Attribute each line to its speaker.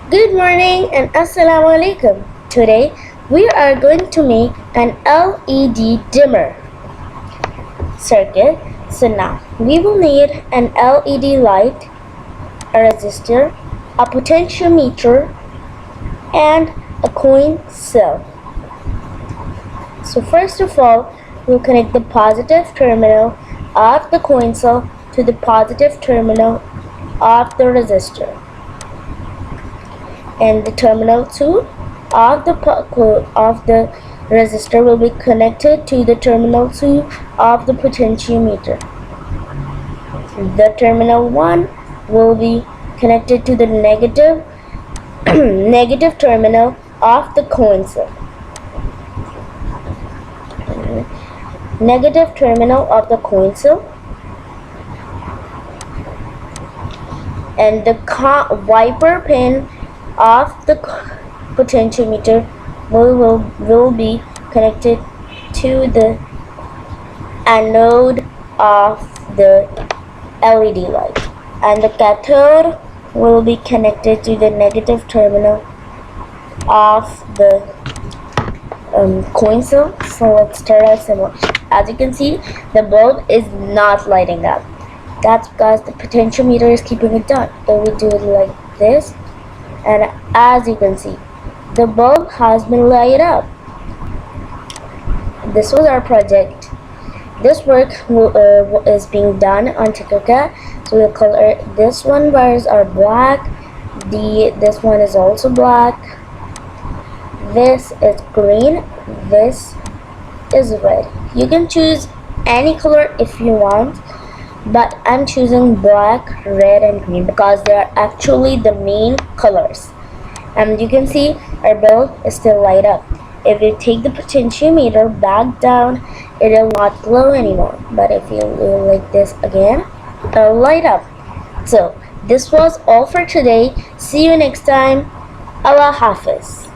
Speaker 1: Good morning and Assalamu alaikum. Today we are going to make an LED dimmer circuit. So now we will need an LED light, a resistor, a potentiometer, and a coin cell. So first of all, we'll connect the positive terminal of the coin cell to the positive terminal of the resistor, and the terminal 2 of the resistor will be connected to the terminal 2 of the potentiometer. The terminal 1 will be connected to the negative negative terminal of the coin cell. Negative terminal of the coin cell, and the wiper pin of the potentiometer will be connected to the anode of the LED light, and the cathode will be connected to the negative terminal of the coin cell. So let's start our symbol. As you can see, the bulb is not lighting up. That's because the potentiometer is keeping it down. So we do it like this, and as you can see, the bulb has been lighted up. This was our project. This work is being done on Tinkercad. So we'll color this one bars are black. This one is also black. This is green. This is red. You can choose any color if you want, but I'm choosing black, red, and green because they are actually the main colors. And you can see our bulb is still light up. If you take the potentiometer back down, it will not glow anymore. But if you do like this again, it'll light up. So this was all for today. See you next time. Allah Hafiz.